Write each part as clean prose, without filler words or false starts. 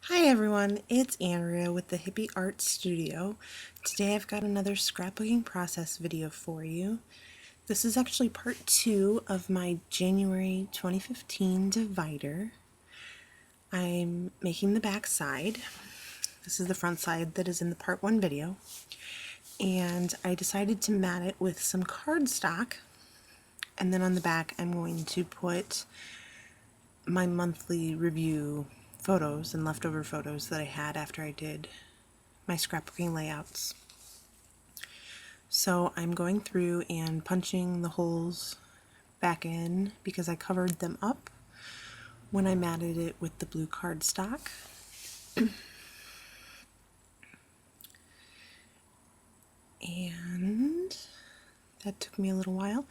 Hi everyone, it's Andrea with the Hippie Art Studio. Today I've got another scrapbooking process video for you. This is actually part 2 of my January 2015 divider. I'm making the back side. This is the front side that is in the part 1 video. And I decided to mat it with some cardstock. And then on the back I'm going to put my monthly review photos and leftover photos that I had after I did my scrapbooking layouts. So I'm going through and punching the holes back in because I covered them up when I matted it with the blue cardstock. And that took me a little while.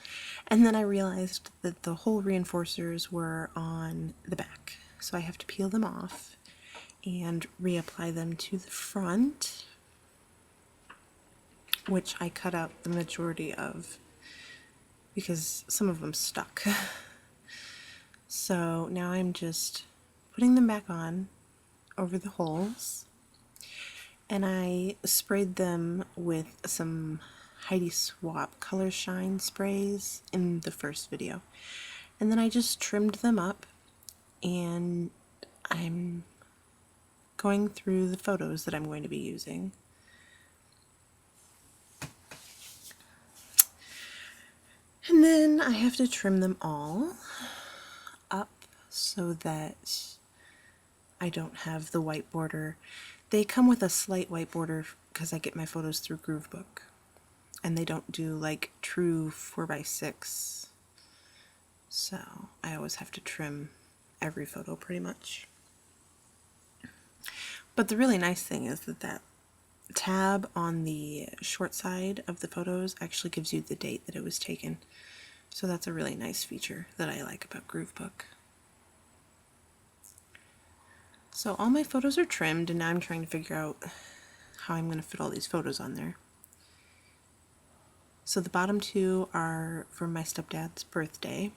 And then I realized that the hole reinforcers were on the back. So I have to peel them off and reapply them to the front, which I cut out the majority of because some of them stuck. So now I'm just putting them back on over the holes, and I sprayed them with some Heidi Swap Color Shine sprays in the first video. And then I just trimmed them up, and I'm going through the photos that I'm going to be using. And then I have to trim them all up so that I don't have the white border. They come with a slight white border because I get my photos through Scrapbooking, and they don't do like true 4x6, so I always have to trim every photo pretty much. But the really nice thing is that tab on the short side of the photos actually gives you the date that it was taken, so that's a really nice feature that I like about Scrapbooking. So all my photos are trimmed, and now I'm trying to figure out how I'm going to fit all these photos on there. So the bottom two are from my stepdad's birthday,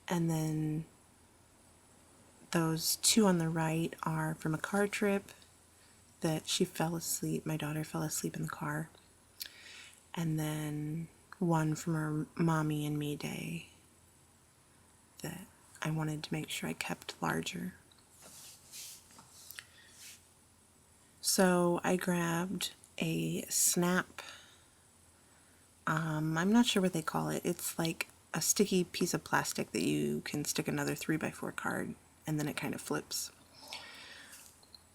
and then those two on the right are from a car trip that she fell asleep, my daughter fell asleep in the car, and then one from her mommy and me day that I wanted to make sure I kept larger. So I grabbed a snap, I'm not sure what they call it. It's like a sticky piece of plastic that you can stick another 3x4 card and then it kind of flips,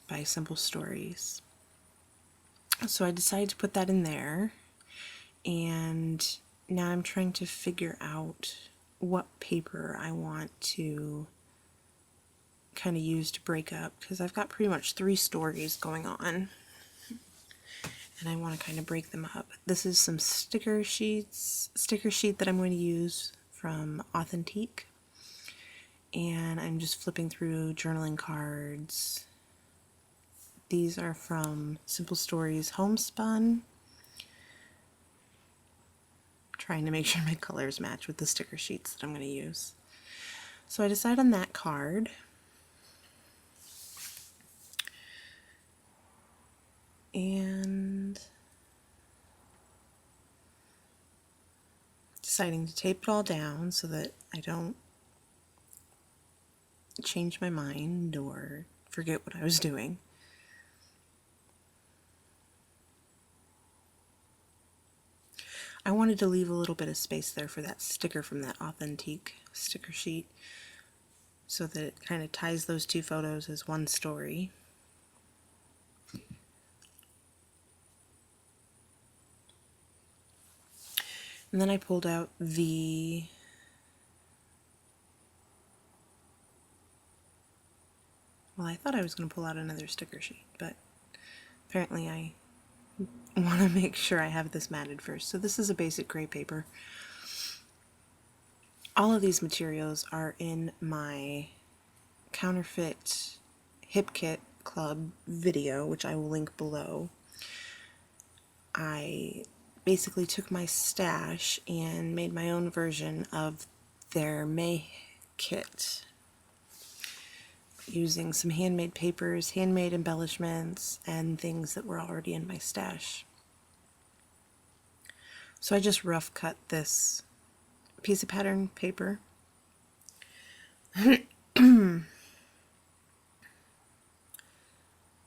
by Simple Stories. So I decided to put that in there, and now I'm trying to figure out what paper I want to kind of use to break up, because I've got pretty much 3 stories going on and I want to kind of break them up. This is some sticker sheet that I'm going to use from Authentique, and I'm just flipping through journaling cards. These are from Simple Stories Homespun. Trying to make sure my colors match with the sticker sheets that I'm going to use. So I decide on that card. And deciding to tape it all down so that I don't change my mind or forget what I was doing. I wanted to leave a little bit of space there for that sticker from that Authentique sticker sheet so that it kind of ties those 2 photos as one story. And then I pulled out the well, I thought I was going to pull out another sticker sheet, but apparently I want to make sure I have this matted first. So this is a basic gray paper. All of these materials are in my Counterfeit Hip Kit Club video, which I will link below. I basically took my stash and made my own version of their May kit. using some handmade papers, handmade embellishments, and things that were already in my stash. So I just rough cut this piece of pattern paper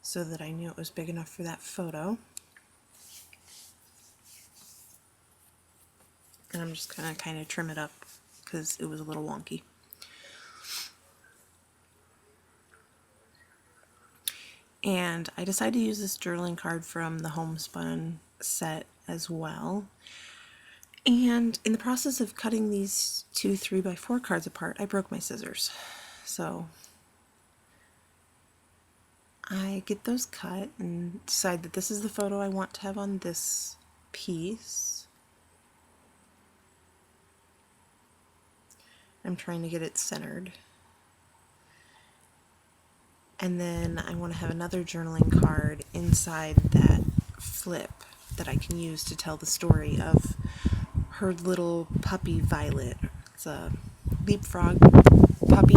so that I knew it was big enough for that photo. And I'm just gonna kind of trim it up because it was a little wonky. And I decided to use this journaling card from the homespun set as well. And in the process of cutting these two 3x4 cards apart, I broke my scissors. So I get those cut and decide that this is the photo I want to have on this piece. I'm trying to get it centered. And then I want to have another journaling card inside that flip that I can use to tell the story of her little puppy Violet. It's a leapfrog puppy,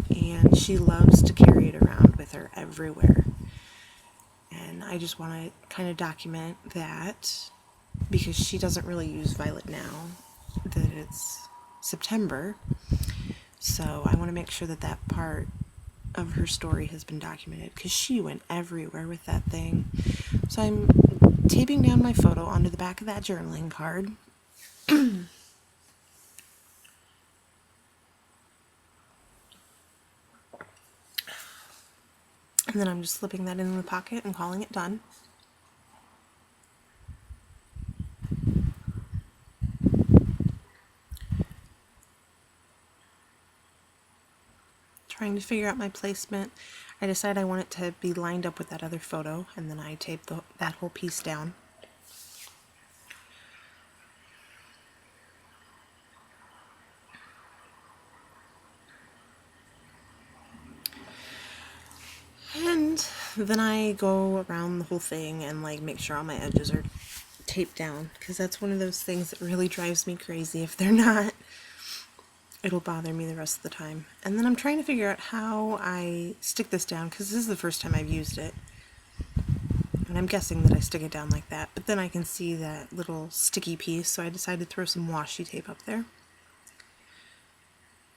and she loves to carry it around with her everywhere. And I just want to kind of document that because she doesn't really use Violet now that it's September. So I want to make sure that that part of her story has been documented because she went everywhere with that thing. So I'm taping down my photo onto the back of that journaling card. And then I'm just slipping that in the pocket and calling it done. Trying to figure out my placement. I decide I want it to be lined up with that other photo, and then I tape that whole piece down. And then I go around the whole thing and like make sure all my edges are taped down, because that's one of those things that really drives me crazy. If they're not, it'll bother me the rest of the time. And then I'm trying to figure out how I stick this down, because this is the first time I've used it. And I'm guessing that I stick it down like that, but then I can see that little sticky piece, so I decided to throw some washi tape up there.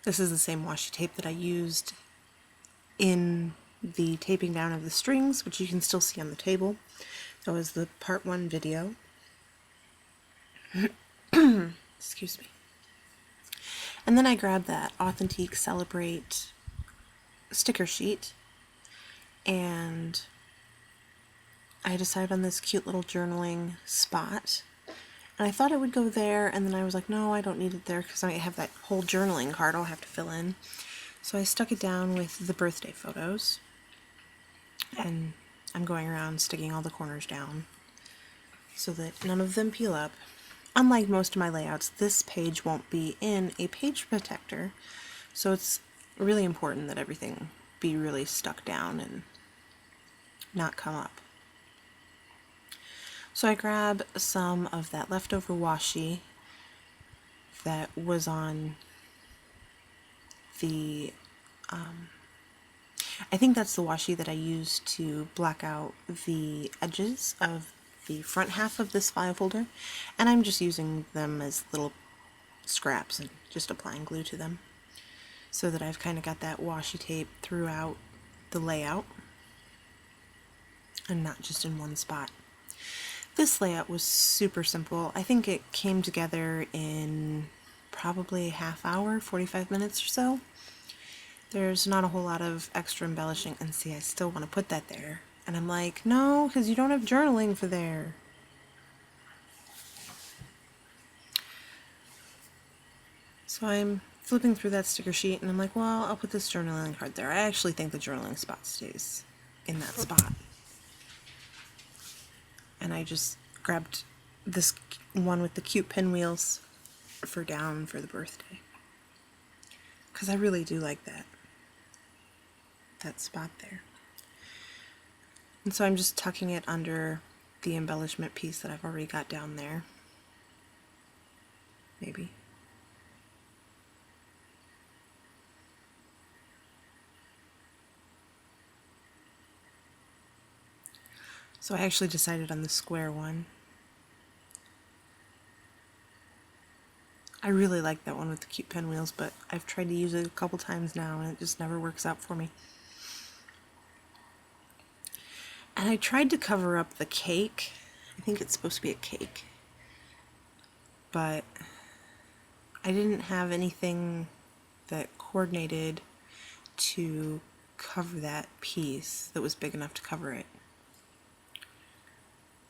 This is the same washi tape that I used in the taping down of the strings, which you can still see on the table. That was the part 1 video. Excuse me. And then I grabbed that Authentique Celebrate sticker sheet, and I decided on this cute little journaling spot. And I thought it would go there, and then I was like, no, I don't need it there because I have that whole journaling card I'll have to fill in. So I stuck it down with the birthday photos, and I'm going around sticking all the corners down so that none of them peel up. Unlike most of my layouts, this page won't be in a page protector, so it's really important that everything be really stuck down and not come up. So I grab some of that leftover washi that was on the, I think that's the washi that I used to black out the edges of the front half of this file folder, and I'm just using them as little scraps and just applying glue to them so that I've kind of got that washi tape throughout the layout and not just in one spot. This layout was super simple. I think it came together in probably a half hour, 45 minutes or so. There's not a whole lot of extra embellishing, and see, I still want to put that there. And I'm like, no, because you don't have journaling for there. So I'm flipping through that sticker sheet, and I'm like, well, I'll put this journaling card there. I actually think the journaling spot stays in that spot. And I just grabbed this one with the cute pinwheels for down for the birthday, because I really do like that spot there. And so I'm just tucking it under the embellishment piece that I've already got down there. Maybe. So I actually decided on the square one. I really like that one with the cute pinwheels, but I've tried to use it a couple times now and it just never works out for me. And I tried to cover up the cake. I think it's supposed to be a cake. But I didn't have anything that coordinated to cover that piece that was big enough to cover it.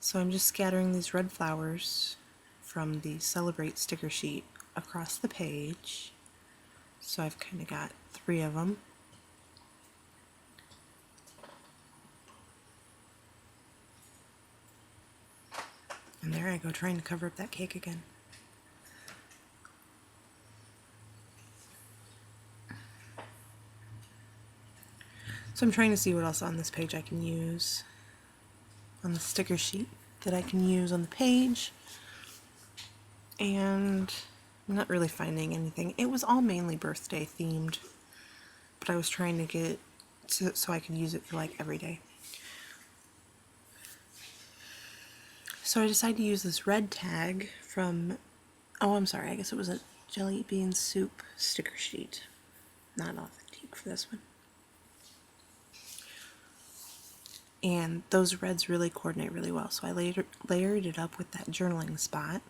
So I'm just scattering these red flowers from the Celebrate sticker sheet across the page. So I've kind of got 3 of them. And there I go, trying to cover up that cake again. So I'm trying to see what else on this page I can use on the sticker sheet that I can use on the page. And I'm not really finding anything. It was all mainly birthday themed, but I was trying to get it so I could use it for like every day. So I decided to use this red tag from, oh, I'm sorry, I guess it was a jelly bean soup sticker sheet. Not authentic for this one. And those reds really coordinate really well. So I layered it up with that journaling spot.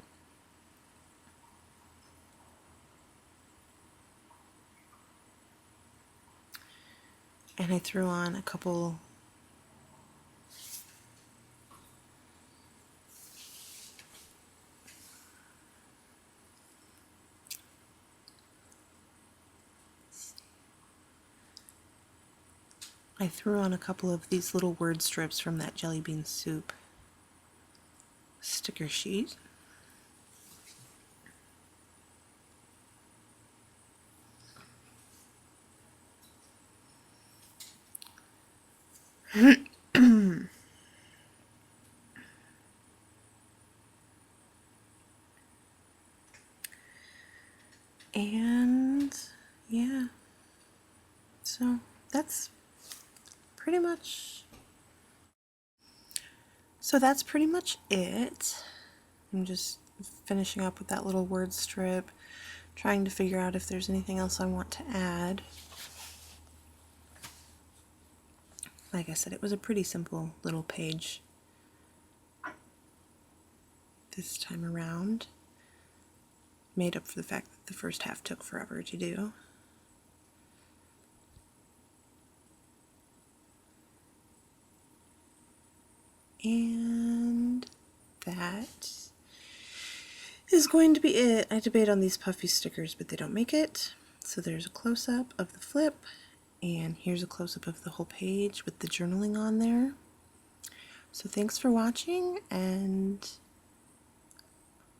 And I threw on a couple of these little word strips from that jelly bean soup sticker sheet. And yeah, so that's pretty much it. I'm just finishing up with that little word strip, trying to figure out if there's anything else I want to add. Like I said, it was a pretty simple little page this time around. Made up for the fact that the first half took forever to do. And that is going to be it. I debate on these puffy stickers, but they don't make it. So there's a close-up of the flip, and here's a close-up of the whole page with the journaling on there. So thanks for watching, and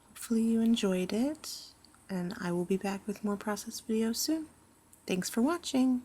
hopefully you enjoyed it, and I will be back with more process videos soon. Thanks for watching!